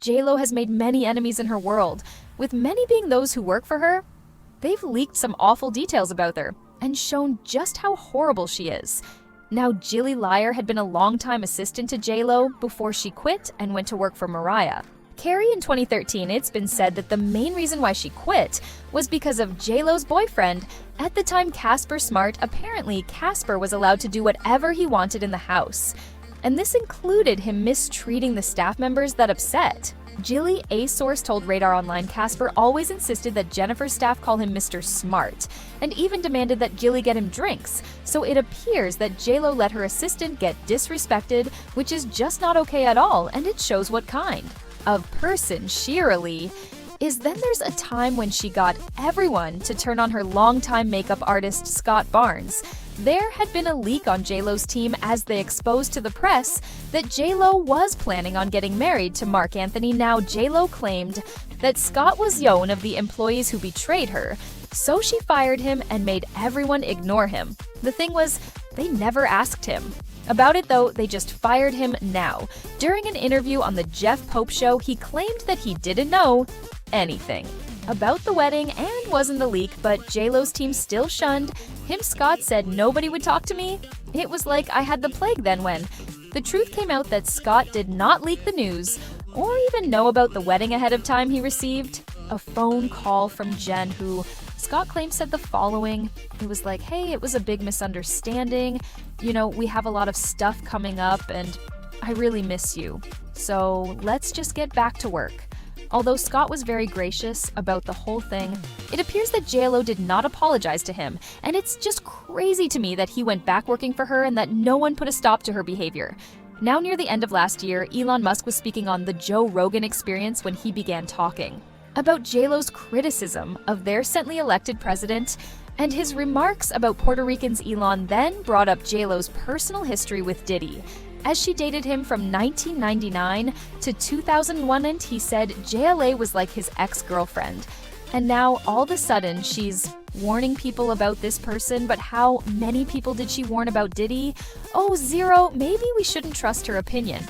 JLo has made many enemies in her world, with many being those who work for her. They've leaked some awful details about her and shown just how horrible she is. Now, Jilly Liar had been a longtime assistant to JLo before she quit and went to work for Mariah. Carrie in 2013, it's been said that the main reason why she quit was because of JLo's boyfriend. At the time, Casper Smart. Apparently, Casper was allowed to do whatever he wanted in the house, and this included him mistreating the staff members that upset. Jilly, a source told Radar Online, Casper always insisted that Jennifer's staff call him Mr. Smart, and even demanded that Jilly get him drinks. So it appears that JLo let her assistant get disrespected, which is just not okay at all, and it shows what kind of person Shirley is. Then there's a time when she got everyone to turn on her longtime makeup artist Scott Barnes. There had been a leak on JLo's team as they exposed to the press that JLo was planning on getting married to Mark Anthony. Now, JLo claimed that Scott was one of the employees who betrayed her, so she fired him and made everyone ignore him. The thing was, they never asked him about it, though. They just fired him now. During an interview on the Jeff Pope Show, he claimed that he didn't know anything about the wedding and wasn't the leak, but JLo's team still shunned him. Scott said, "Nobody would talk to me. It was like I had the plague then." When the truth came out that Scott did not leak the news or even know about the wedding ahead of time, he received a phone call from Jen, who Scott claims said the following. It was like, "Hey, it was a big misunderstanding. We have a lot of stuff coming up and I really miss you. So let's just get back to work." Although Scott was very gracious about the whole thing, it appears that JLo did not apologize to him, and it's just crazy to me that he went back working for her and that no one put a stop to her behavior. Now, near the end of last year, Elon Musk was speaking on the Joe Rogan Experience when he began talking about JLo's criticism of their recently elected president, and his remarks about Puerto Ricans. Elon then brought up JLo's personal history with Diddy, as she dated him from 1999 to 2001, and he said JLA was like his ex-girlfriend. And now, all of a sudden, she's warning people about this person, but how many people did she warn about Diddy? Oh, zero. Maybe we shouldn't trust her opinion.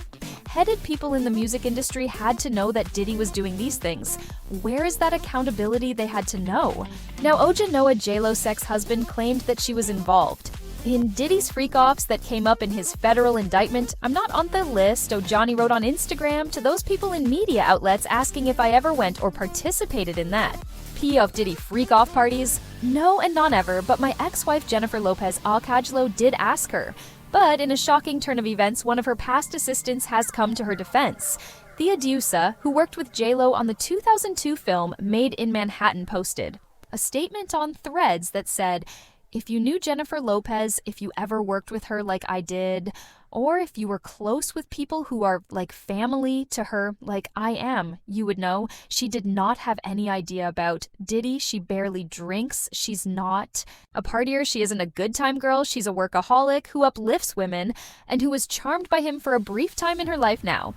Headed people in the music industry had to know that Diddy was doing these things. Where is that accountability? They had to know. Now, Oja Noah, JLo's ex-husband, claimed that she was involved in Diddy's freak-offs that came up in his federal indictment. "I'm not on the list," Johnny wrote on Instagram to those people in media outlets asking if I ever went or participated in that. P of Diddy freak-off parties? No, and not ever, but my ex-wife Jennifer Lopez Alcajlo did ask her. But in a shocking turn of events, one of her past assistants has come to her defense. Thea Diusa, who worked with JLo on the 2002 film Made in Manhattan, posted a statement on Threads that said, "If you knew Jennifer Lopez, if you ever worked with her like I did, or if you were close with people who are like family to her like I am, you would know she did not have any idea about Diddy. She barely drinks. She's not a partier. She isn't a good time girl. She's a workaholic who uplifts women and who was charmed by him for a brief time in her life now."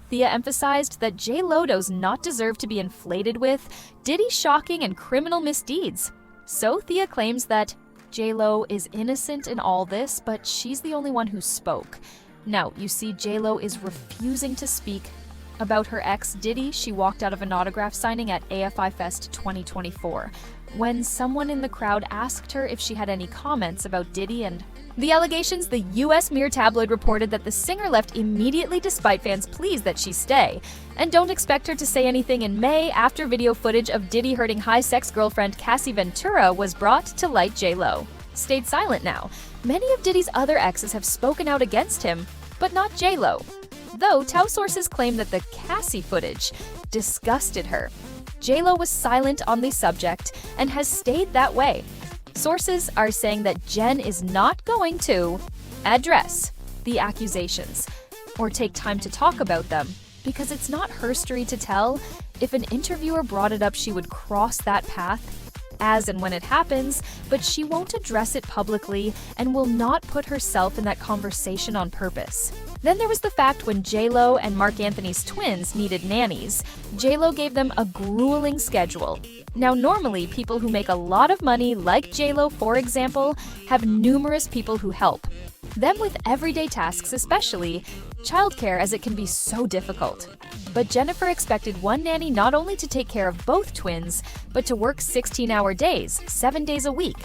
Thea emphasized that JLo does not deserve to be inflated with Diddy's shocking and criminal misdeeds. So Thea claims that JLo is innocent in all this, but she's the only one who spoke. Now, you see, JLo is refusing to speak about her ex, Diddy. She walked out of an autograph signing at AFI Fest 2024 when someone in the crowd asked her if she had any comments about Diddy and the allegations. The U.S. Mirror tabloid reported that the singer left immediately despite fans' pleas that she stay, and don't expect her to say anything in May after video footage of Diddy hurting high-sex girlfriend Cassie Ventura was brought to light. JLo stayed silent now. Many of Diddy's other exes have spoken out against him, but not JLo. Though Tao sources claim that the Cassie footage disgusted her, JLo was silent on the subject and has stayed that way. Sources are saying that Jen is not going to address the accusations or take time to talk about them because it's not her story to tell. If an interviewer brought it up, she would cross that path as and when it happens, but she won't address it publicly and will not put herself in that conversation on purpose. Then there was the fact when JLo and Mark Anthony's twins needed nannies, JLo gave them a grueling schedule. Now, normally, people who make a lot of money, like JLo, for example, have numerous people who help them with everyday tasks especially. childcare as it can be so difficult. But Jennifer expected one nanny not only to take care of both twins, but to work 16-hour days, 7 days a week.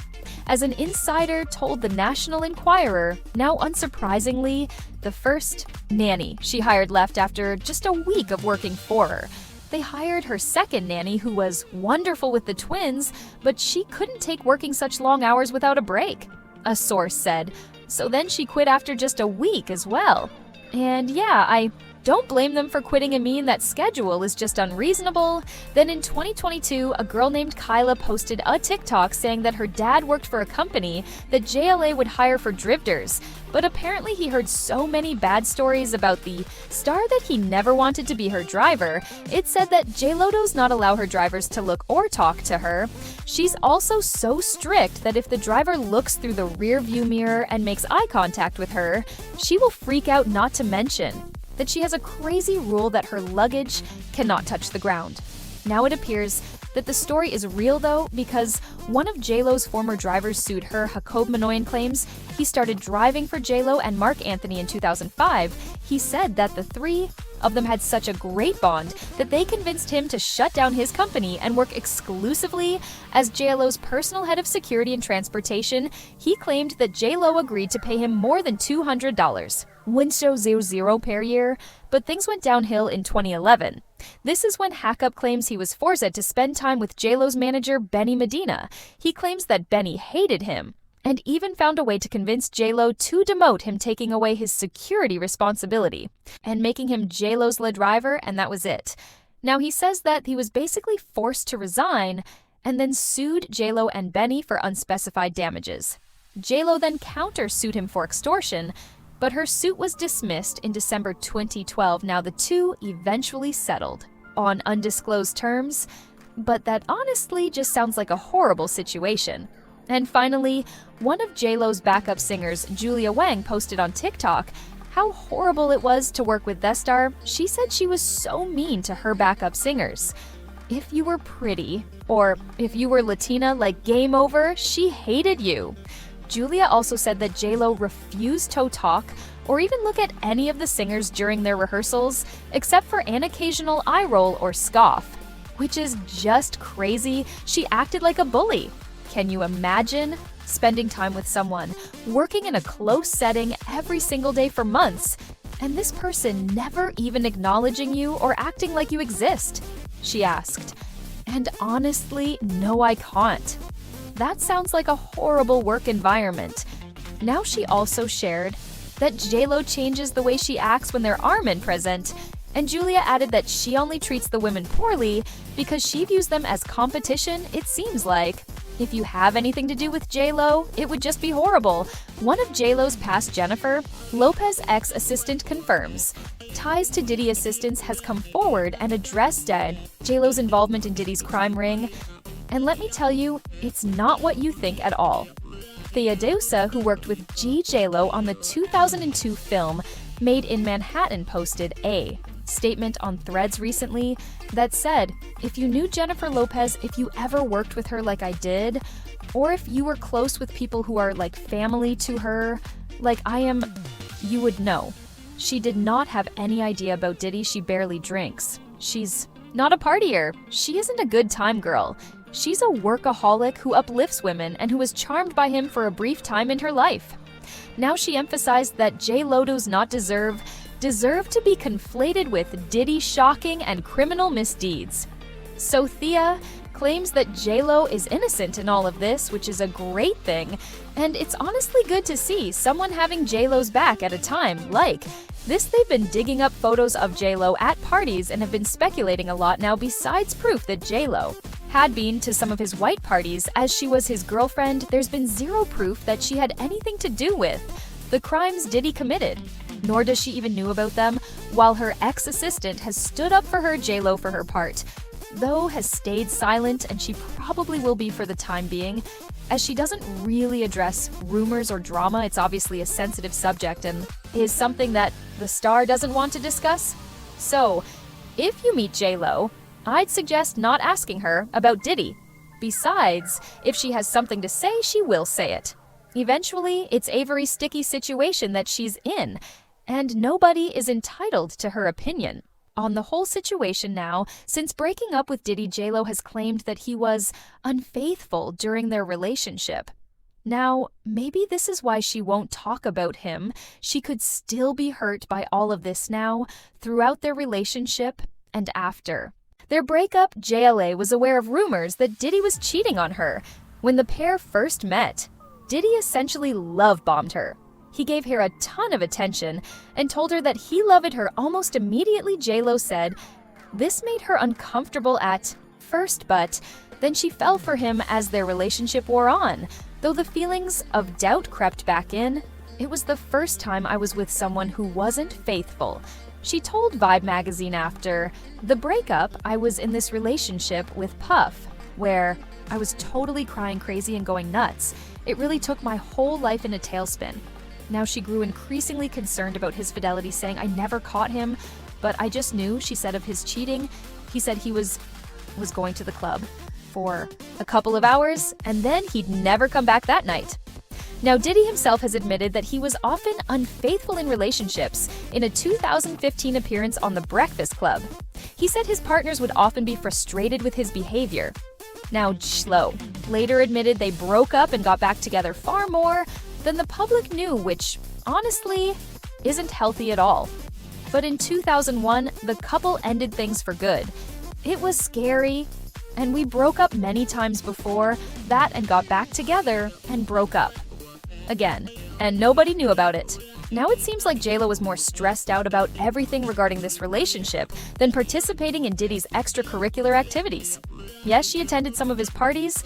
As an insider told the National Enquirer, now unsurprisingly, the first nanny she hired left after just a week of working for her. They hired her second nanny, who was wonderful with the twins, but she couldn't take working such long hours without a break, a source said. So then she quit after just a week as well. And yeah, I don't blame them for quitting and mean that schedule is just unreasonable. Then in 2022, a girl named Kyla posted a TikTok saying that her dad worked for a company that JLA would hire for drifters. But apparently he heard so many bad stories about the star that he never wanted to be her driver. It said that JLo does not allow her drivers to look or talk to her. She's also so strict that if the driver looks through the rear view mirror and makes eye contact with her, she will freak out, not to mention that she has a crazy rule that her luggage cannot touch the ground. Now it appears that the story is real though, because one of JLo's former drivers sued her. Jacob Manoyan claims he started driving for JLo and Mark Anthony in 2005. He said that the three of them had such a great bond that they convinced him to shut down his company and work exclusively as JLo's personal head of security and transportation. He claimed that JLo agreed to pay him more than $200. $100 per year, but things went downhill in 2011. This is when Hackett claims he was forced to spend time with JLo's manager, Benny Medina. He claims that Benny hated him and even found a way to convince JLo to demote him, taking away his security responsibility and making him JLo's lead driver, and that was it. Now he says that he was basically forced to resign and then sued JLo and Benny for unspecified damages. JLo then countersued him for extortion, but her suit was dismissed in December 2012. Now the two eventually settled on undisclosed terms, but that honestly just sounds like a horrible situation. And finally, one of JLo's backup singers, Julia Wang, posted on TikTok how horrible it was to work with the star. She said she was so mean to her backup singers. If you were pretty, or if you were Latina, like game over, she hated you. Julia also said that JLo refused to talk or even look at any of the singers during their rehearsals, except for an occasional eye roll or scoff, which is just crazy. She acted like a bully. Can you imagine spending time with someone, working in a close setting every single day for months, and this person never even acknowledging you or acting like you exist? She asked. And honestly, no, I can't. That sounds like a horrible work environment. Now she also shared that JLo changes the way she acts when there are men present, and Julia added that she only treats the women poorly because she views them as competition. It seems like if you have anything to do with JLo, it would just be horrible. One of JLo's past Jennifer, Lopez ex-assistant, confirms ties to Diddy assistants has come forward and addressed JLo's involvement in Diddy's crime ring. And let me tell you, it's not what you think at all. Theodosia, who worked with JLo on the 2002 film Made in Manhattan, posted a statement on Threads recently that said, if you knew Jennifer Lopez, if you ever worked with her like I did, or if you were close with people who are like family to her, like I am, you would know. She did not have any idea about Diddy. She barely drinks. She's not a partier. She isn't a good time girl. She's a workaholic who uplifts women and who was charmed by him for a brief time in her life. Now she emphasized that JLo does not deserve to be conflated with Diddy's shocking and criminal misdeeds. So Thea claims that JLo is innocent in all of this, which is a great thing, and it's honestly good to see someone having JLo's back at a time like this. They've been digging up photos of JLo at parties and have been speculating a lot now, besides proof that JLo had been to some of his white parties as she was his girlfriend. There's been zero proof that she had anything to do with the crimes Diddy committed, nor does she even knew about them, while her ex-assistant has stood up for her. JLo, for her part, though, has stayed silent, and she probably will be for the time being, as she doesn't really address rumors or drama. It's obviously a sensitive subject and is something that the star doesn't want to discuss. So, if you meet JLo, I'd suggest not asking her about Diddy. Besides, if she has something to say, she will say it. Eventually, it's a very sticky situation that she's in, and nobody is entitled to her opinion on the whole situation now. Since breaking up with Diddy, JLo has claimed that he was unfaithful during their relationship. Now, maybe this is why she won't talk about him. She could still be hurt by all of this now, throughout their relationship and after. Their breakup, JLA was aware of rumors that Diddy was cheating on her. When the pair first met, Diddy essentially love-bombed her. He gave her a ton of attention and told her that he loved her almost immediately. JLo said this made her uncomfortable at first, but then she fell for him as their relationship wore on. Though the feelings of doubt crept back in, it was the first time I was with someone who wasn't faithful. She told Vibe magazine after the breakup, I was in this relationship with Puff, where I was totally crying crazy and going nuts. It really took my whole life in a tailspin. Now she grew increasingly concerned about his fidelity, saying, I never caught him, but I just knew, she said, of his cheating. He said he was going to the club for a couple of hours, and then he'd never come back that night. Now, Diddy himself has admitted that he was often unfaithful in relationships in a 2015 appearance on The Breakfast Club. He said his partners would often be frustrated with his behavior. Now, JLo later admitted they broke up and got back together far more than the public knew, which honestly isn't healthy at all. But in 2001, the couple ended things for good. It was scary, and we broke up many times before that and got back together and broke up again, and nobody knew about it. Now it seems like JLo was more stressed out about everything regarding this relationship than participating in Diddy's extracurricular activities. Yes, she attended some of his parties,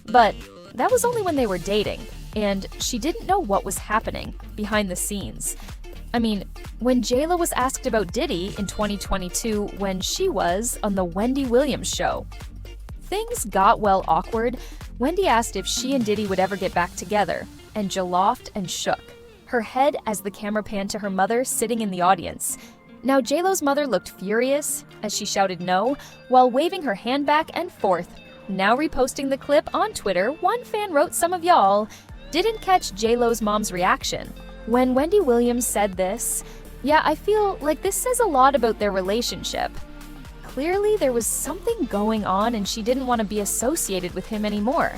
but that was only when they were dating, and she didn't know what was happening behind the scenes. I mean, when JLo was asked about Diddy in 2022 when she was on the Wendy Williams show, things got awkward. Wendy asked if she and Diddy would ever get back together, and JLo and shook her head as the camera panned to her mother sitting in the audience. Now JLo's mother looked furious as she shouted no while waving her hand back and forth. Now reposting the clip on Twitter, one fan wrote, some of y'all didn't catch JLo's mom's reaction when Wendy Williams said this. Yeah, I feel like this says a lot about their relationship. Clearly there was something going on and she didn't want to be associated with him anymore.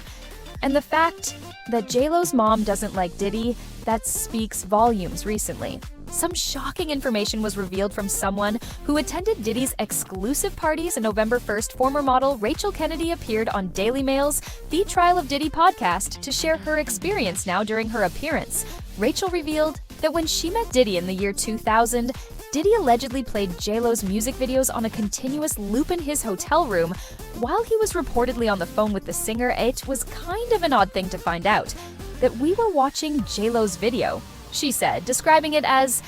And the fact that JLo's mom doesn't like Diddy, that speaks volumes recently. Some shocking information was revealed from someone who attended Diddy's exclusive parties on November 1st. Former model Rachel Kennedy appeared on Daily Mail's The Trial of Diddy podcast to share her experience now during her appearance. Rachel revealed that when she met Diddy in the year 2000, Diddy allegedly played JLo's music videos on a continuous loop in his hotel room while he was reportedly on the phone with the singer. It was kind of an odd thing to find out that we were watching JLo's video, she said, describing it as,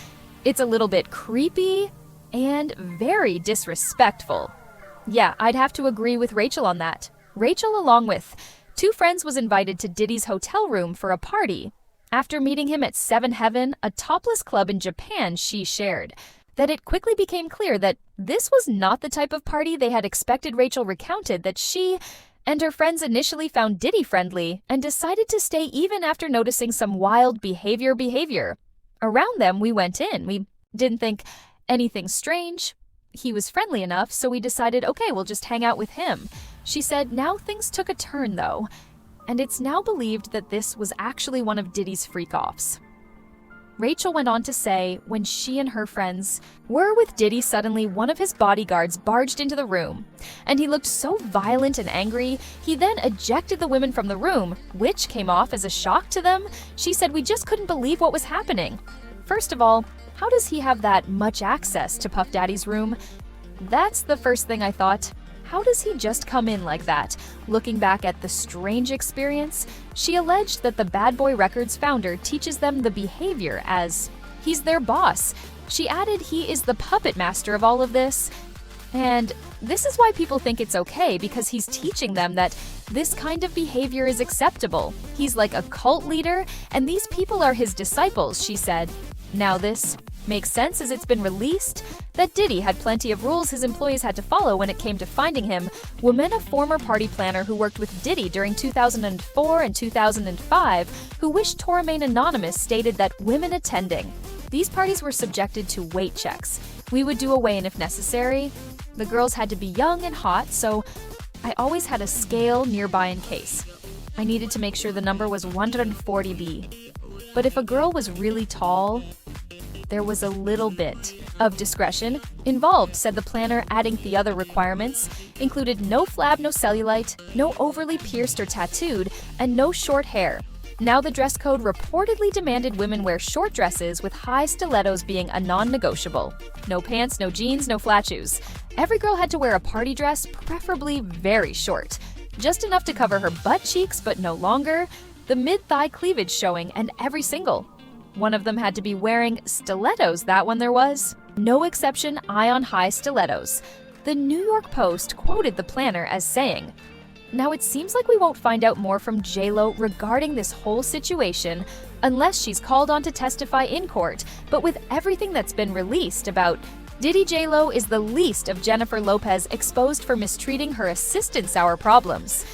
it's a little bit creepy and very disrespectful. Yeah, I'd have to agree with Rachel on that. Rachel, along with two friends, was invited to Diddy's hotel room for a party. After meeting him at Seven Heaven, a topless club in Japan, she shared that it quickly became clear that this was not the type of party they had expected. Rachel recounted that she and her friends initially found Diddy friendly and decided to stay even after noticing some wild behavior. Around them, we went in. We didn't think anything strange. He was friendly enough, so we decided, okay, we'll just hang out with him. She said, now things took a turn though, and it's now believed that this was actually one of Diddy's freak-offs. Rachel went on to say, when she and her friends were with Diddy, suddenly one of his bodyguards barged into the room, and he looked so violent and angry, he then ejected the women from the room, which came off as a shock to them. She said, we just couldn't believe what was happening. First of all, how does he have that much access to Puff Daddy's room? That's the first thing I thought. How does he just come in like that? Looking back at the strange experience, she alleged that the Bad Boy Records founder teaches them the behavior as he's their boss. She added he is the puppet master of all of this. And this is why people think it's okay, because he's teaching them that this kind of behavior is acceptable. He's like a cult leader, and these people are his disciples, she said. Now this makes sense as it's been released that Diddy had plenty of rules his employees had to follow when it came to finding him. Women, a former party planner who worked with Diddy during 2004 and 2005, who wished to remain anonymous, stated that women attending These parties were subjected to weight checks. We would do a weigh-in if necessary. The girls had to be young and hot, so I always had a scale nearby in case. I needed to make sure the number was 140B. But if a girl was really tall, there was a little bit of discretion involved, said the planner, adding the other requirements included no flab, no cellulite, no overly pierced or tattooed, and no short hair. Now the dress code reportedly demanded women wear short dresses with high stilettos being a non-negotiable. No pants, no jeans, no flat shoes. Every girl had to wear a party dress, preferably very short. Just enough to cover her butt cheeks, but no longer. The mid-thigh cleavage showing, and every single. One of them had to be wearing stilettos, that one there was. No exception, eye-on-high stilettos. The New York Post quoted the planner as saying, "Now it seems like we won't find out more from J-Lo regarding this whole situation unless she's called on to testify in court, but with everything that's been released about Diddy, J-Lo is the least of Jennifer Lopez exposed for mistreating her assistant sour problems.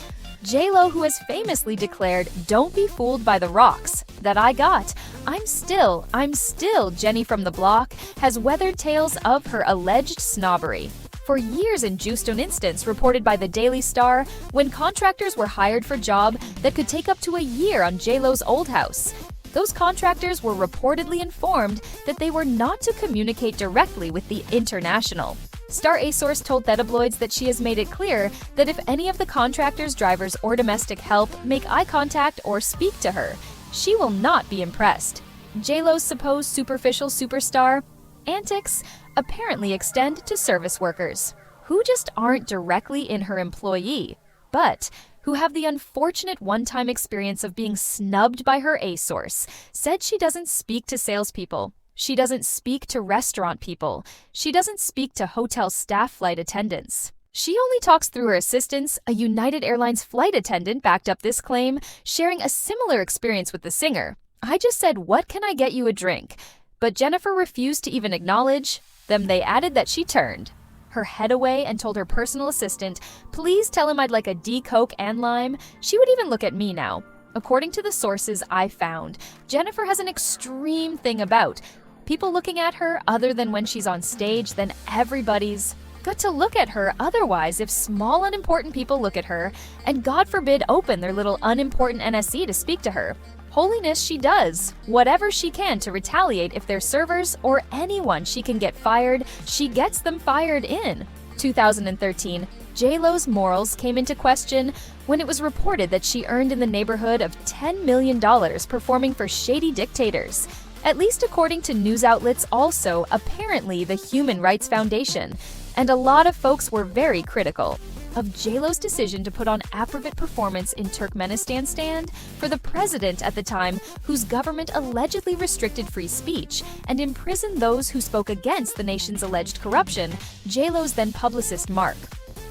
J-Lo, who has famously declared, 'Don't be fooled by the rocks that I got. I'm still Jenny from the block,' has weathered tales of her alleged snobbery. For years in Houston instance reported by the Daily Star, when contractors were hired for job that could take up to a year on J-Lo's old house. Those contractors were reportedly informed that they were not to communicate directly with the International. Star A source told Thetabloids that she has made it clear that if any of the contractors, drivers, or domestic help make eye contact or speak to her, she will not be impressed. J-Lo's supposed superficial superstar antics apparently extend to service workers, who just aren't directly in her employee, but who have the unfortunate one-time experience of being snubbed by her A source, said she doesn't speak to salespeople. She doesn't speak to restaurant people. She doesn't speak to hotel staff flight attendants. She only talks through her assistants. A United Airlines flight attendant backed up this claim, sharing a similar experience with the singer. "I just said, 'What can I get you a drink?' But Jennifer refused to even acknowledge them. They added that she turned her head away and told her personal assistant, 'Please tell him I'd like a D Coke and lime.' She would even look at me now." According to the sources I found, Jennifer has an extreme thing about people looking at her other than when she's on stage, then everybody's got to look at her otherwise if small unimportant people look at her and God forbid open their little unimportant NSC to speak to her. Holiness, she does whatever she can to retaliate. If they're servers or anyone she can get fired, she gets them fired in 2013. J-Lo's morals came into question when it was reported that she earned in the neighborhood of $10 million performing for shady dictators. At least according to news outlets, also apparently the Human Rights Foundation. And a lot of folks were very critical of J-Lo's decision to put on appropriate performance in Turkmenistan stand for the president at the time, whose government allegedly restricted free speech and imprisoned those who spoke against the nation's alleged corruption. J-Lo's then publicist Mark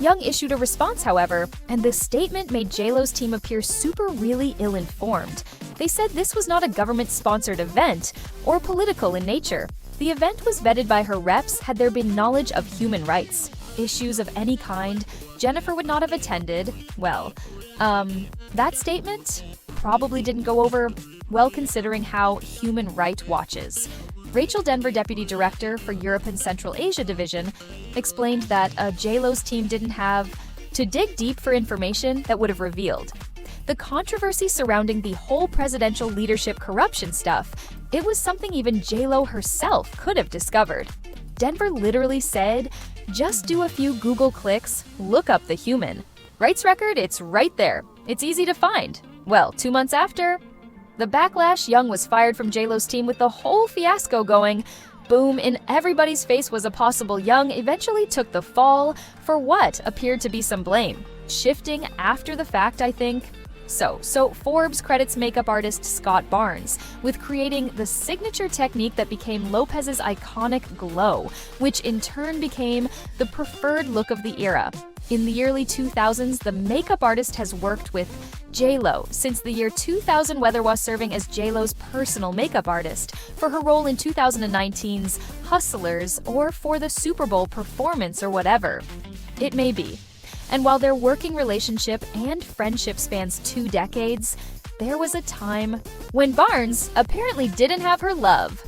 Young issued a response, however, and the statement made J-Lo's team appear super really ill-informed. They said this was not a government-sponsored event or political in nature. The event was vetted by her reps had there been knowledge of human rights. Issues of any kind, Jennifer would not have attended. Well, that statement probably didn't go over well considering how Human Rights watches. Rachel Denver, Deputy Director for Europe and Central Asia Division, explained that J-Lo's team didn't have to dig deep for information that would have revealed the controversy surrounding the whole presidential leadership corruption stuff. It was something even J-Lo herself could have discovered. Denver literally said, "Just do a few Google clicks, look up the Human Rights record, it's right there. It's easy to find." Well, 2 months after the backlash, Young was fired from J-Lo's team with the whole fiasco going boom in everybody's face was a possible. Young eventually took the fall for what appeared to be some blame shifting after the fact, I think. So Forbes credits makeup artist Scott Barnes with creating the signature technique that became Lopez's iconic glow, which in turn became the preferred look of the era. In the early 2000s, the makeup artist has worked with J-Lo since the year 2000, whether was serving as J-Lo's personal makeup artist for her role in 2019's Hustlers or for the Super Bowl performance or whatever it may be. And while their working relationship and friendship spans 2 decades, there was a time when Barnes apparently didn't have her love.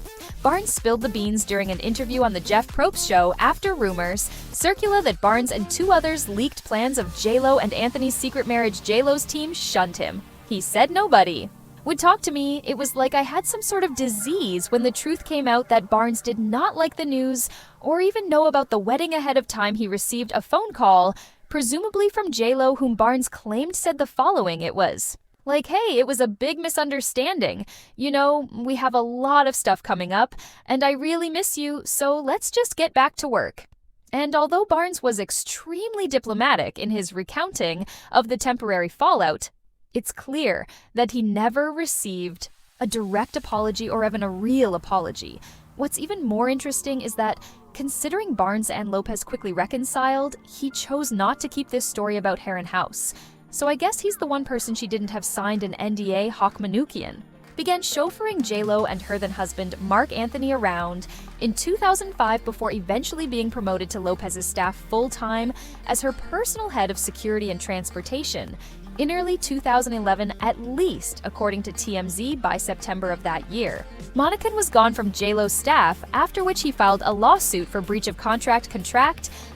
Barnes spilled the beans during an interview on the Jeff Probst show after rumors circulated that Barnes and two others leaked plans of J.Lo and Anthony's secret marriage. J.Lo's team shunned him. He said nobody would talk to me. It was like I had some sort of disease when the truth came out that Barnes did not like the news or even know about the wedding ahead of time. He received a phone call, presumably from J.Lo, whom Barnes claimed said the following. It was like, hey, it was a big misunderstanding. You know, we have a lot of stuff coming up, and I really miss you, so let's just get back to work. And although Barnes was extremely diplomatic in his recounting of the temporary fallout, it's clear that he never received a direct apology or even a real apology. What's even more interesting is that, considering Barnes and Lopez quickly reconciled, he chose not to keep this story about hair and house. So I guess he's the one person she didn't have signed an NDA. Hawk Manoukian began chauffeuring J.Lo and her then-husband Mark Anthony around in 2005 before eventually being promoted to Lopez's staff full-time as her personal head of security and transportation in early 2011, at least according to TMZ. By September of that year, Manoukian was gone from J.Lo's staff, after which he filed a lawsuit for breach of contract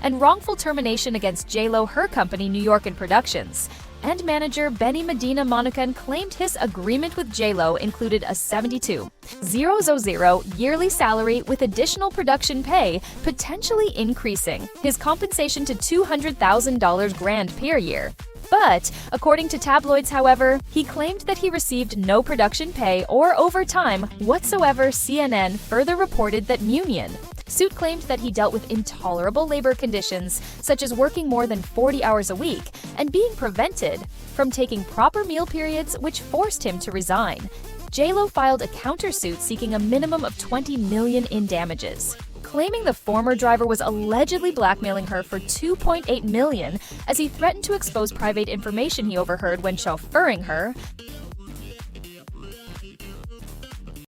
and wrongful termination against J.Lo, her company New York Productions, and manager Benny Medina. Manoukian claimed his agreement with J.Lo included a $72,000 yearly salary with additional production pay, potentially increasing his compensation to $200,000 grand per year. But, according to tabloids, however, he claimed that he received no production pay or overtime whatsoever. CNN further reported that Manoukian suit claimed that he dealt with intolerable labor conditions, such as working more than 40 hours a week and being prevented from taking proper meal periods, which forced him to resign. J.Lo filed a countersuit seeking a minimum of $20 million in damages, claiming the former driver was allegedly blackmailing her for $2.8 million as he threatened to expose private information he overheard when chauffeuring her.